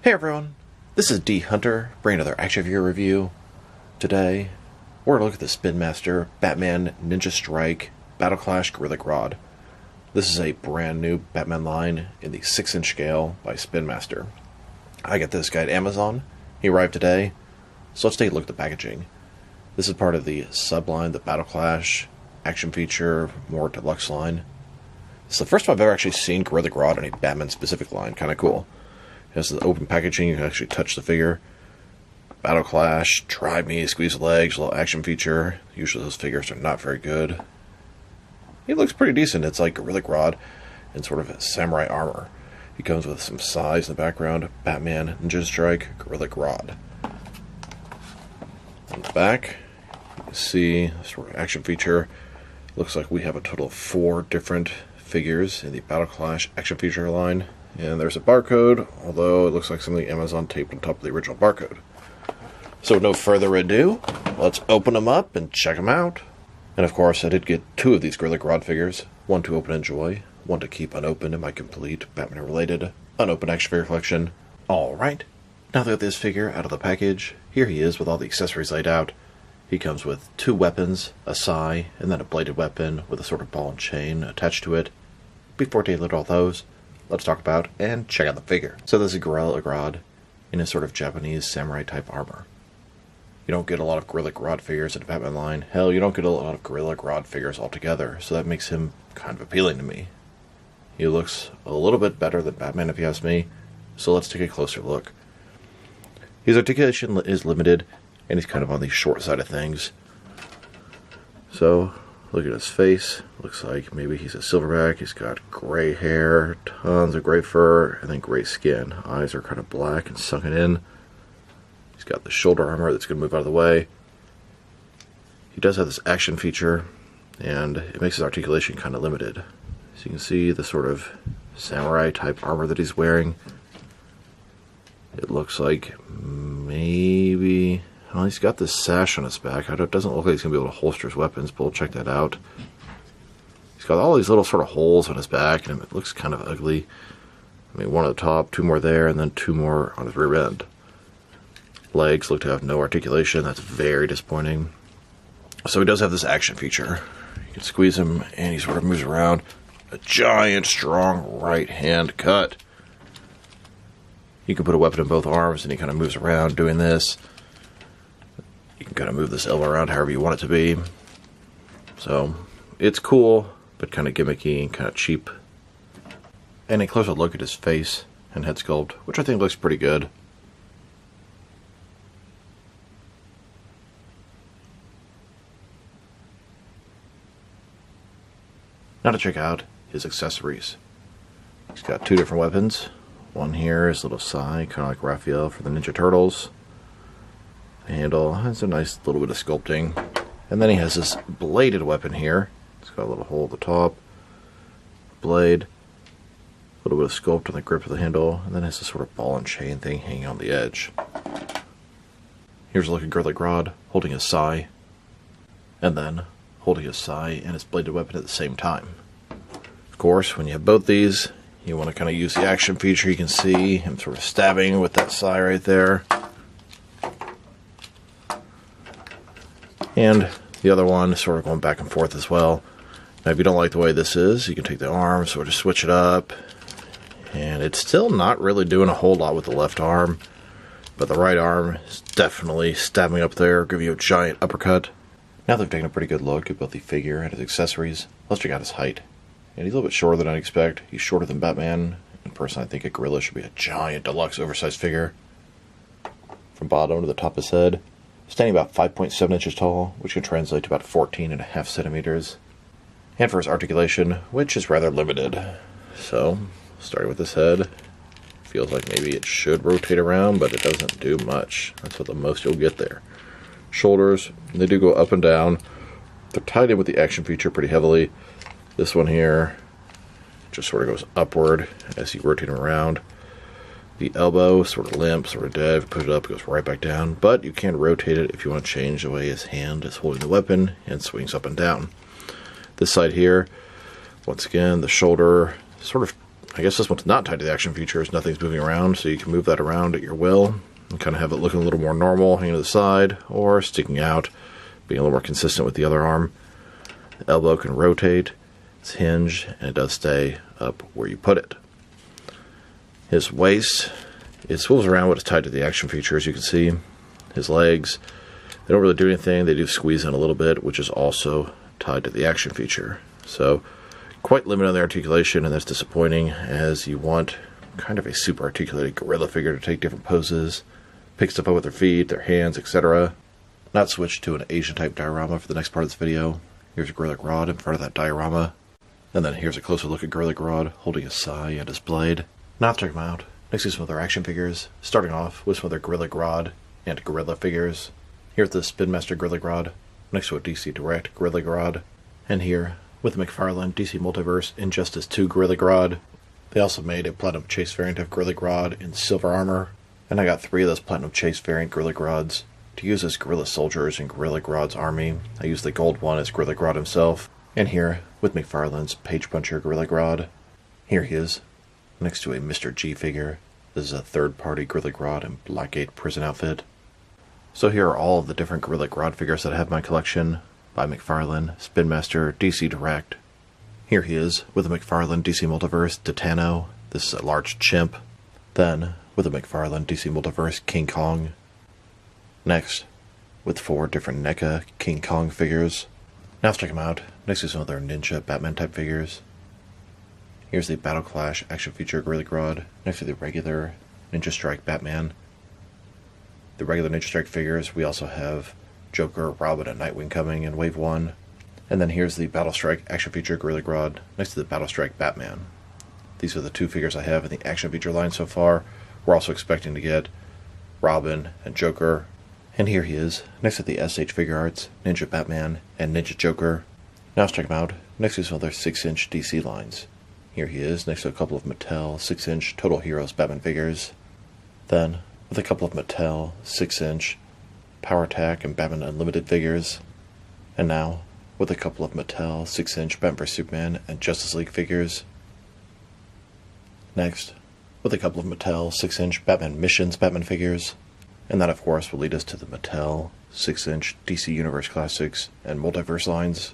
Hey everyone, this is D Hunter, bringing another action figure review. Today, we're going to look at the Spinmaster Batman Ninja Strike Battle Clash Gorilla Grodd. This is a brand new Batman line in the 6-inch scale by Spinmaster. I got this guy at Amazon. He arrived today, so let's take a look at the packaging. This is part of the subline, the Battle Clash action feature, more deluxe line. It's the first time I've ever actually seen Gorilla Grodd in a Batman-specific line. Kind of cool. It has the open packaging, you can actually touch the figure. Battle Clash, try me, squeeze the legs, little action feature. Usually those figures are not very good. He looks pretty decent. It's like Gorilla Grodd in sort of samurai armor. He comes with some size in the background. Batman, Ninja Strike, Gorilla Grodd. On the back, you can see the sort of action feature. Looks like we have a total of 4 different figures in the Battle Clash action feature line. And there's a barcode, although it looks like something Amazon taped on top of the original barcode. So with no further ado, let's open them up and check them out. And of course, I did get 2 of these Gorilla Grodd figures. One to open and enjoy, one to keep unopened in my complete Batman-related unopened action figure collection. Alright, now that I got this figure out of the package, here he is with all the accessories laid out. He comes with 2 weapons, a sai, and then a bladed weapon with a sort of ball and chain attached to it. Before taking a look at all those, let's talk about and check out the figure. So this is Gorilla Grodd in a sort of Japanese samurai type armor. You don't get a lot of Gorilla Grodd figures in the Batman line. Hell, you don't get a lot of Gorilla Grodd figures altogether, so that makes him kind of appealing to me. He looks a little bit better than Batman if you ask me, so let's take a closer look. His articulation is limited, and he's kind of on the short side of things. So, look at his face. Looks like maybe he's a silverback. He's got gray hair, tons of gray fur, and then gray skin. Eyes are kind of black and sunken in. He's got the shoulder armor that's going to move out of the way. He does have this action feature, and it makes his articulation kind of limited. So you can see the sort of samurai type armor that he's wearing. It looks like maybe... Well, he's got this sash on his back. It doesn't look like he's going to be able to holster his weapons, but we'll check that out. He's got all these little sort of holes on his back, and it looks kind of ugly. I mean, one at the top, 2 more there, and then 2 more on his rear end. Legs look to have no articulation. That's very disappointing. So he does have this action feature. You can squeeze him, and he sort of moves around. A giant, strong right hand cut. You can put a weapon in both arms, and he kind of moves around doing this. You can kind of move this elbow around however you want it to be. So, it's cool, but kind of gimmicky and kind of cheap. And a closer look at his face and head sculpt, which I think looks pretty good. Now to check out his accessories. He's got 2 different weapons. One here is a little sai, kind of like Raphael for the Ninja Turtles. The handle has a nice little bit of sculpting. And then he has this bladed weapon here. It's got a little hole at the top. Blade. A little bit of sculpt on the grip of the handle. And then it has this sort of ball and chain thing hanging on the edge. Here's a look at Gorilla Grodd holding his sai. And then holding his sai and his bladed weapon at the same time. Of course, when you have both these, you want to kind of use the action feature. You can see him sort of stabbing with that sai right there. And the other one sort of going back and forth as well. Now, if you don't like the way this is, you can take the arm, sort of switch it up. And it's still not really doing a whole lot with the left arm. But the right arm is definitely stabbing up there, giving you a giant uppercut. Now that we've taken a pretty good look at both the figure and his accessories, let's check out his height. And he's a little bit shorter than I'd expect. He's shorter than Batman. In person, I think a gorilla should be a giant, deluxe, oversized figure. From bottom to the top of his head, standing about 5.7 inches tall, which can translate to about 14.5 centimeters. And for his articulation, which is rather limited. So, starting with his head, feels like maybe it should rotate around, but it doesn't do much. That's what the most you'll get there. Shoulders, they do go up and down. They're tied in with the action feature pretty heavily. This one here just sort of goes upward as you rotate him around. The elbow sort of limp, sort of dead. If you push it up, it goes right back down. But you can rotate it if you want to change the way his hand is holding the weapon and swings up and down. This side here, once again, the shoulder sort of I guess this one's not tied to the action features. Nothing's moving around, so you can move that around at your will and kind of have it looking a little more normal, hanging to the side, or sticking out, being a little more consistent with the other arm. The elbow can rotate, it's hinged, and it does stay up where you put it. His waist, it swivels around what is tied to the action features. You can see his legs, they don't really do anything. They do squeeze in a little bit, which is also tied to the action feature. So quite limited on the articulation, and that's disappointing, as you want kind of a super articulated gorilla figure to take different poses, pick stuff up with their feet, their hands, etc. Not switch to an Asian type diorama for the next part of this video. Here's Gorilla Grodd in front of that diorama. And then here's a closer look at Gorilla Grodd holding his sai and his blade. Now let's check them out. Next is some of their action figures, starting off with some of their Gorilla Grodd and Gorilla figures. Here's the Spinmaster Gorilla Grodd, next to a DC Direct Gorilla Grodd. And here, with the McFarlane DC Multiverse Injustice 2 Gorilla Grodd. They also made a Platinum Chase variant of Gorilla Grodd in silver armor. And I got 3 of those Platinum Chase variant Gorilla Grodds to use as Gorilla Soldiers in Gorilla Grodd's army. I used the gold one as Gorilla Grodd himself. And here, with McFarlane's Page Puncher Gorilla Grodd. Here he is, next to a Mr. G figure. This is a third-party Gorilla Grodd in Blackgate prison outfit. So here are all of the different Gorilla Grodd figures that I have in my collection by McFarlane, Spinmaster, DC Direct. Here he is, with the McFarlane DC Multiverse Titano. This is a large chimp. Then, with the McFarlane DC Multiverse King Kong. Next, with 4 different NECA King Kong figures. Now let's check them out. Next is some other Ninja Batman type figures. Here's the Battle Clash action feature Gorilla Grodd, next to the regular Ninja Strike Batman. The regular Ninja Strike figures, we also have Joker, Robin, and Nightwing coming in Wave 1. And then here's the Battle Strike action feature Gorilla Grodd, next to the Battle Strike Batman. These are the 2 figures I have in the action feature line so far. We're also expecting to get Robin and Joker. And here he is, next to the SH Figure Arts, Ninja Batman, and Ninja Joker. Now let's check them out, next to some of their 6-inch DC lines. Here he is, next to a couple of Mattel 6-inch Total Heroes Batman figures. Then, with a couple of Mattel 6-inch Power Attack and Batman Unlimited figures. And now, with a couple of Mattel 6-inch Batman vs Superman and Justice League figures. Next, with a couple of Mattel 6-inch Batman Missions Batman figures. And that, of course, will lead us to the Mattel 6-inch DC Universe Classics and Multiverse lines.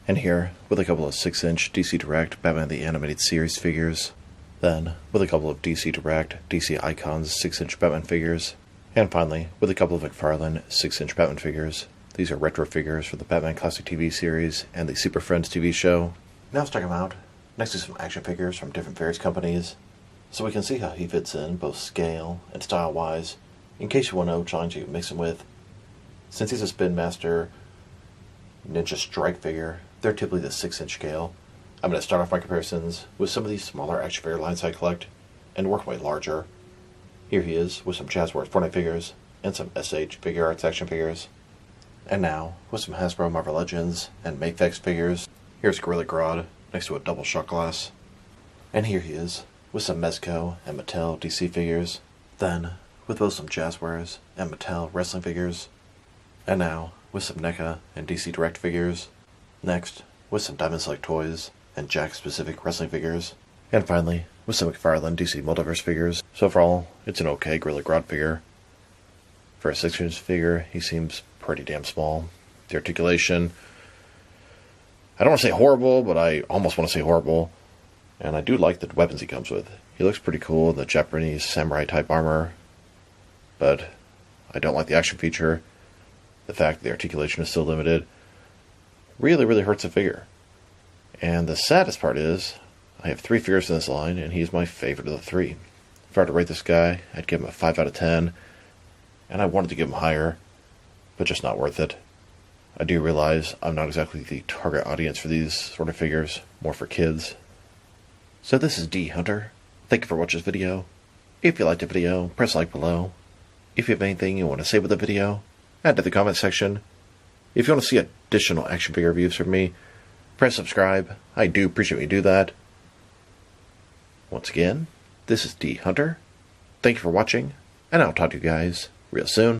And here, with a couple of 6-inch DC Direct Batman the Animated Series figures. Then, with a couple of DC Direct DC Icons 6-inch Batman figures. And finally, with a couple of McFarlane 6-inch Batman figures. These are retro figures for the Batman Classic TV series and the Super Friends TV show. Now let's check them out. Next is some action figures from different various companies, so we can see how he fits in both scale and style-wise, in case you want to know which lines you mix him with. Since he's a Spinmaster Ninja Strike figure, they're typically the 6-inch scale. I'm going to start off my comparisons with some of these smaller action figure lines I collect, and work my way larger. Here he is, with some Jazzwares Fortnite figures, and some SH Figure Arts action figures. And now, with some Hasbro Marvel Legends and Mafex figures, here's Gorilla Grodd, next to a double shot glass. And here he is, with some Mezco and Mattel DC figures. Then, with both some Jazzwares and Mattel wrestling figures. And now, with some NECA and DC Direct figures. Next, with some Diamond Select toys and Jack-specific wrestling figures. And finally, with some McFarlane DC Multiverse figures. So overall, it's an okay Gorilla Grodd figure. For a 6-inch figure, he seems pretty damn small. The articulation, I don't want to say horrible, but I almost want to say horrible. And I do like the weapons he comes with. He looks pretty cool in the Japanese samurai type armor, but I don't like the action feature. The fact that the articulation is so limited really hurts the figure. And the saddest part is, I have 3 figures in this line, and he's my favorite of the 3. If I were to rate this guy, I'd give him a 5 out of 10, and I wanted to give him higher, but just not worth it. I do realize I'm not exactly the target audience for these sort of figures, more for kids. So this is D Hunter. Thank you for watching this video. If you liked the video, press like below. If you have anything you want to say with the video, add to the comment section. If you want to see additional action figure reviews from me, press subscribe. I do appreciate when you do that. Once again, this is D Hunter. Thank you for watching, and I'll talk to you guys real soon.